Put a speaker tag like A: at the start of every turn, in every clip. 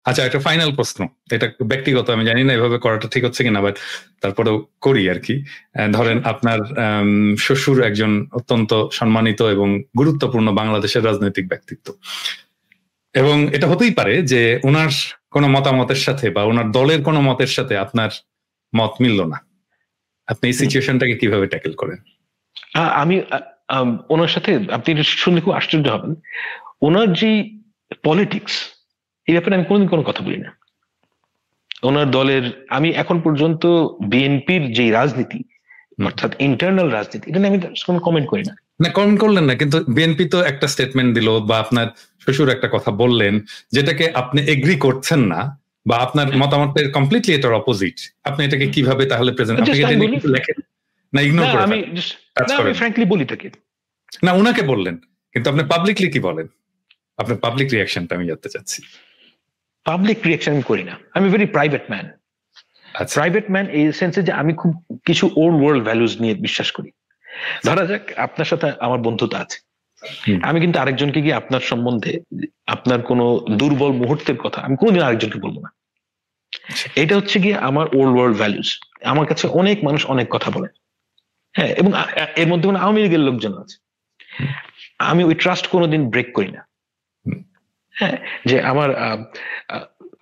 A: আচ্ছা, একটা ফাইনাল প্রশ্ন, এটা ব্যক্তিগত, আমি জানি না এভাবে করাটা ঠিক হচ্ছে কিনা, বাট তারপরেও করি আর কি। ধরেন আপনার শ্বশুর একজন অত্যন্ত সম্মানিত এবং গুরুত্বপূর্ণ বাংলাদেশের রাজনৈতিক ব্যক্তিত্ব, এবং এটা হতেই পারে যে ওনার কোনো মতামতের সাথে বা ওনার দলের কোনো মতের সাথে আপনার মত মিলল না, আপনি এই সিচুয়েশনটাকে কিভাবে ট্যাকেল করেন?
B: আমি ওনার সাথে, আপনি শুনলে খুব আশ্চর্য হবেন, ওনার যে পলিটিক্স এই ব্যাপারে আমি কোনোদিন কোনো কথা বলি না। ওনার দলের, আমি এখন পর্যন্ত বিএনপির যে রাজনীতি, অর্থাৎ ইন্টারনাল রাজনীতি, এটা নিয়ে আমি কোনো কমেন্ট করি না।
A: না, কমেন্ট করলেন না, কিন্তু বিএনপি তো একটা স্টেটমেন্ট দিল বা আপনার শ্বশুর একটা কথা বললেন যেটাকে আপনি এগ্রি করছেন না, বা আপনার মতামতের কমপ্লিটলি এটার অপোজিট, আপনি এটাকে কিভাবে তাহলে প্রেজেন্ট, আপনি এটা নিয়ে কিছু লেখেন না, ইগনোর করেন?
B: আমি ফ্র্যাঙ্কলি বলি তাকে
A: না, উনাকে বললেন, কিন্তু আপনি পাবলিকলি কি বলেন? আপনার পাবলিক রিঅ্যাকশনটা আমি জানতে চাচ্ছি।
B: পাবলিক রিঅ্যাকশন আমি করি না, আমি very private man. Private man এই সেন্সে যে আমি খুব কিছু ওল্ড ওয়ার্ল্ড ভ্যালুজ নিয়ে বিশ্বাস করি। ধরা যাক আপনার সাথে আমার বন্ধুত্ব আছে, আমি কিন্তু আরেকজনকে গিয়ে আপনার সম্বন্ধে আপনার কোনো দুর্বল মুহূর্তের কথা আমি কোনোদিন আরেকজনকে বলবো না। এটা হচ্ছে গিয়ে আমার ওল্ড ওয়ার্ল্ড ভ্যালুজ। আমার কাছে অনেক মানুষ অনেক কথা বলে, হ্যাঁ, এবং এর মধ্যে মানে আওয়ামী লীগের লোকজন আছে, আমি ওই ট্রাস্ট কোনোদিন ব্রেক করি না। হ্যাঁ, যে আমার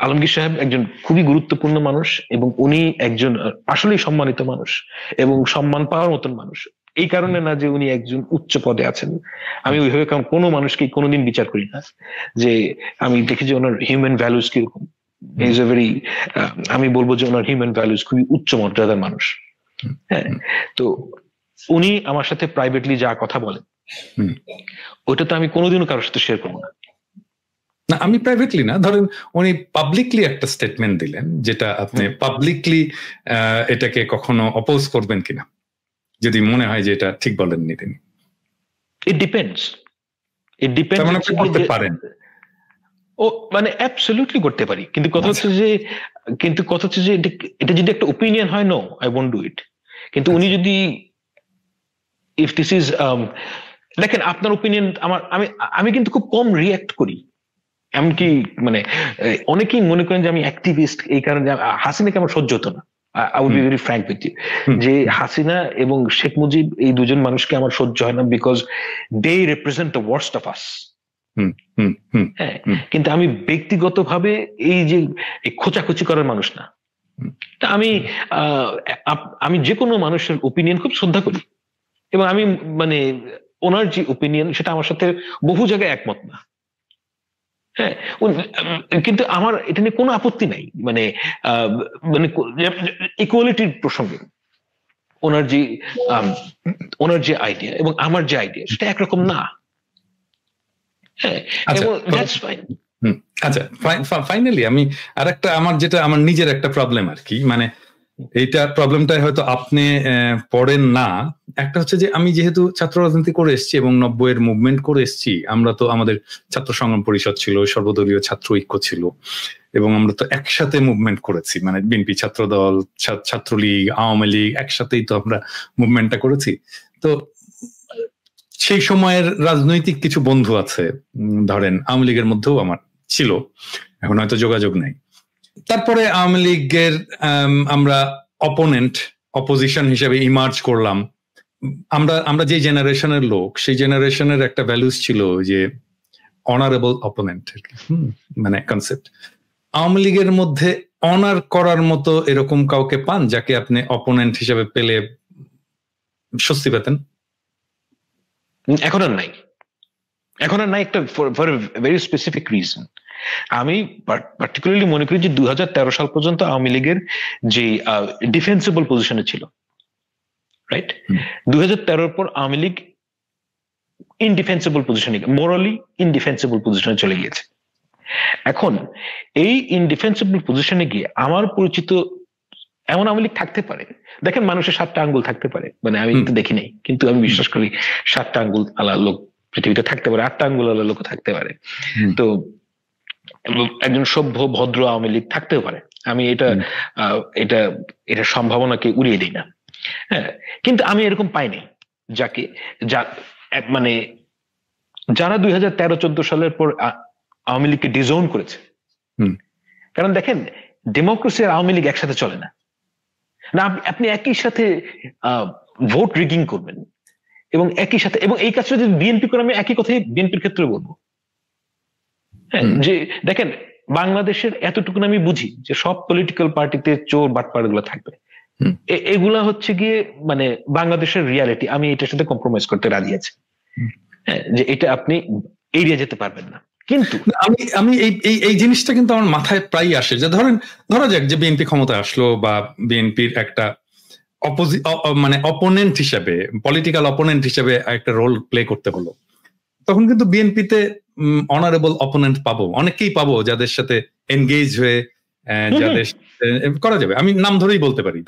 B: আলমগীর সাহেব একজন খুবই গুরুত্বপূর্ণ মানুষ, এবং উনি একজন আসলেই সম্মানিত মানুষ এবং সম্মান পাওয়ার মতন মানুষ। এই কারণে না যে উনি একজন উচ্চ পদে আছেন, আমি ওইভাবে কোনো মানুষকে কোনোদিন বিচার করি না। যে আমি দেখি যে ওনার হিউম্যান ভ্যালুস কিরকম, ইজ এ ভেরি, আমি বলবো যে ওনার হিউম্যান ভ্যালুস খুবই উচ্চ মর্যাদার মানুষ। হ্যাঁ, তো উনি আমার সাথে প্রাইভেটলি যা কথা বলেন ওইটা তো আমি কোনোদিনও কারোর সাথে শেয়ার করবো না।
A: না, আমি প্রাইভেটলি না, ধরেন উনি পাবলিকলি একটা স্টেটমেন্ট দিলেন, যেটা আপনি পাবলিকলি এটাকে কখনো অপোজ করবেন কিনা, যদি মনে হয় যে এটা ঠিক বলেননি তিনি?
B: It depends, it depends.
A: মানে আপনি করতে পারেন?
B: ও মানে অ্যাবসলিউটলি করতে পারি, কিন্তু কথা হচ্ছে যে এটা যদি একটা ওপিনিয়ন হয়, no I won't do it. কিন্তু উনি যদি, ইফ দিস ইজ, দেখেন আপনার ওপিনিয়ন, আমি কিন্তু খুব কম রিয়াক্ট করি। এমনকি মানে অনেকেই মনে করেন যে আমি অ্যাক্টিভিস্ট, এই কারণে হাসিনাকে আমার সহ্য হতো না। I would be very frank with you, যে হাসিনা এবং শেখ মুজিব এই দুজন মানুষকে আমার সহ্য হয় না, because they represent the worst of us. হ্যাঁ, কিন্তু আমি ব্যক্তিগতভাবে এই যে খোঁচাখুচি করার মানুষ না। আমি যে কোনো মানুষের ওপিনিয়ন খুব শ্রদ্ধা করি, এবং আমি মানে ওনার যে ওপিনিয়ন সেটা আমার সাথে বহু জায়গায় একমত না। হ্যাঁ, কিন্তু আমার এটা নিয়ে কোনো আপত্তি নাই, মানে ইকুয়ালিটির প্রসঙ্গে ওনার যে আইডিয়া এবং আমার যে আইডিয়া সেটা একরকম না। হ্যাঁ, দ্যাটস ফাইন।
A: আচ্ছা, ফাইনালি আমি আরেকটা, আমার নিজের একটা প্রবলেম আর কি, মানে এইটা প্রবলেমটা হয়তো আপনি পড়েন না। একটা হচ্ছে যে আমি যেহেতু ছাত্র রাজনীতি করে এসেছি এবং 90-এর মুভমেন্ট করে এসেছি, আমরা তো আমাদের ছাত্র সংগ্রাম পরিষদ ছিল, সর্বদলীয় ছাত্র ঐক্য ছিল, এবং আমরা তো একসাথে মুভমেন্ট করেছি, মানে বিএনপি ছাত্রদল, ছাত্রলীগ, আওয়ামী লীগ, একসাথেই তো আমরা মুভমেন্টটা করেছি। তো সেই সময়ের রাজনৈতিক কিছু বন্ধু আছে, ধরেন আওয়ামী লীগের মধ্যেও আমার ছিল, এখন হয়তো যোগাযোগ নাই। তারপরে আওয়ামী লীগের আমরা অপোজিশন হিসেবে ইমার্জ করলাম। আমরা যে জেনারেশনের লোক, সেই জেনারেশনের একটা ভ্যালুস ছিল যে অনারেবল অপোনেন্ট, মানে কনসেপ্ট। আওয়ামী লীগের মধ্যে অনার করার মতো এরকম কাউকে পান যাকে আপনি অপোনেন্ট হিসেবে পেলে স্বস্তি পেতেন?
B: এখন আর নাই, একটা ফর ভেরি স্পেসিফিক রিজন। আমি পার্টিকুলারলি মনে করি যে 2013 সাল পর্যন্ত আওয়ামী লীগের যে ডিফেন্সিবল পজিশনে ছিল, রাইট? 2013 পর আওয়ামী লীগ ইনডিফেন্সিবল পজিশনে, মোরালি ইনডিফেন্সিবল পজিশনে চলে গিয়েছে। এখন এই ইনডিফেন্সিবল পজিশনে গিয়ে আমার পরিচিত এমন আওয়ামী লীগ থাকতে পারে, দেখেন মানুষের 7টা আঙ্গুল থাকতে পারে, মানে আমি তো দেখি নাই, কিন্তু আমি বিশ্বাস করি 7টা আঙ্গুল আলা লোক পৃথিবীতে থাকতে পারে, 8টা আঙ্গুল আলা লোক থাকতে পারে। তো একজন সভ্য ভদ্র আওয়ামী লীগ থাকতেও পারে, আমি এটা সম্ভাবনাকে উড়িয়ে দিই না। হ্যাঁ, কিন্তু আমি এরকম পাইনি মানে যারা 2013-14 সালের পর আওয়ামী লীগকে ডিজোন করেছে, কারণ দেখেন, ডেমোক্রেসি আর আওয়ামী লীগ একসাথে চলে না। আপনি একই সাথে ভোট রিগিং করবেন এবং একই সাথে, এবং এই কাজটা যদি বিএনপি করে, আমি একই কথাই বিএনপির ক্ষেত্রে বলবো। হ্যাঁ, যে দেখেন বাংলাদেশের এতটুকু আমি বুঝি যে সব পলিটিক্যাল পার্টিতে চোর বাটপার গুলো থাকবে, এগুলা হচ্ছে গিয়ে মানে বাংলাদেশের রিয়ালিটি। আমি এটার সাথে কম্প্রোমাইজ করতে রাজি আছি, যে এটা আপনি এড়িয়ে যেতে পারবেন না। কিন্তু
A: আমি এই জিনিসটা কিন্তু আমার মাথায় প্রায় আসে, যে ধরা যাক যে বিএনপি ক্ষমতায় আসলো, বা বিএনপির একটা মানে অপোনেন্ট হিসেবে, পলিটিক্যাল অপোনেন্ট হিসেবে একটা রোল প্লে করতে হলো, তখন কিন্তু বিএনপিতে অনারেবল অপোনেন্ট পাবো, অনেকেই পাবো যাদের সাথে এনগেজ হয়ে যাদের করা যাবে। আমি নাম ধরেই বলতে পারি,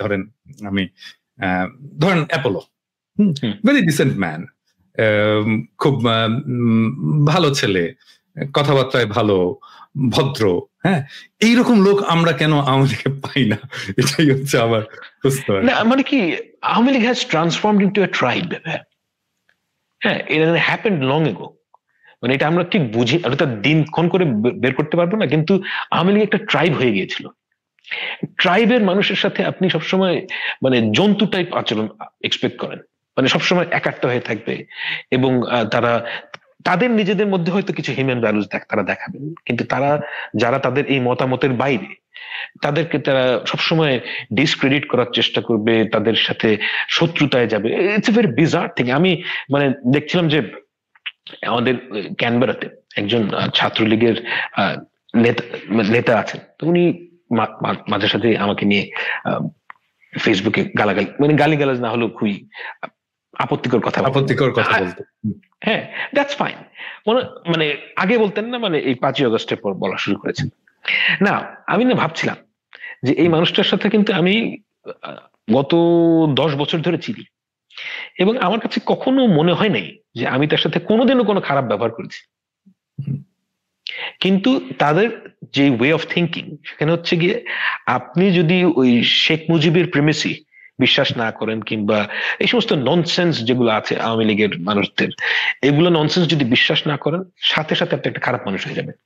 A: ধরেন অ্যাপোলো, ভেরি ডিসেন্ট ম্যান, খুব ভালো ছেলে, কথাবার্তায় ভালো, ভদ্র। হ্যাঁ, এইরকম লোক আমরা কেন আওয়ামী লীগে পাই না? এটাই হচ্ছে আমার প্রশ্ন।
B: মানে কি, Awami League has transformed into a tribe. হ্যাঁ, it happened long ago। মানে এটা আমরা ঠিক বুঝি, এটা দিনক্ষণ করে বের করতে পারবো না, কিন্তু আওয়ামী লীগ একটা ট্রাইব হয়ে গিয়েছিল। ট্রাইবের মানুষের সাথে আপনি সবসময় মানে জন্তু টাইপ আচরণ এক্সপেক্ট করেন, মানে সবসময় একাত্ম হয়ে থাকবে, এবং তাদের নিজেদের মধ্যে হয়তো কিছু হিউম্যান ভ্যালুস তারা দেখাবেন, কিন্তু যারা তাদের এই মতামতের বাইরে, তাদেরকে তারা সবসময় ডিসক্রেডিট করার চেষ্টা করবে, তাদের সাথে শত্রুতায় যাবে। It's a very bizarre thing. আমি মানে দেখছিলাম যে আমাদের ক্যানবেরাতে একজন ছাত্রলীগের নেতা আছেন, তো উনি মাঝে সাথে আমাকে নিয়ে ফেসবুকে গালিগালাজ না হলেও খুবই আপত্তিকর কথা
A: বলতো।
B: হ্যাঁ, দ্যাটস ফাইন। মানে আগে বলতেন না, মানে এই 5ই আগস্টের পর বলা শুরু করেছেন না। আমি না ভাবছিলাম যে এই মানুষটার সাথে কিন্তু আমি গত 10 বছর ধরে চিনি, এবং আমার কাছে কখনো মনে হয় নাই যে আমি তার সাথে কোনোদিনও কোনো খারাপ ব্যবহার করেছি। কিন্তু তাদের যে ওয়ে অফ থিঙ্কিং, সেখানে হচ্ছে গিয়ে আপনি যদি ওই শেখ মুজিবের প্রেমেসি বিশ্বাস না করেন, কিংবা এই সমস্ত ননসেন্স যেগুলো আছে আওয়ামী লীগের মানুষদের, এগুলো ননসেন্স যদি বিশ্বাস না করেন, সাথে সাথে আপনি একটা খারাপ মানুষ হয়ে যাবেন।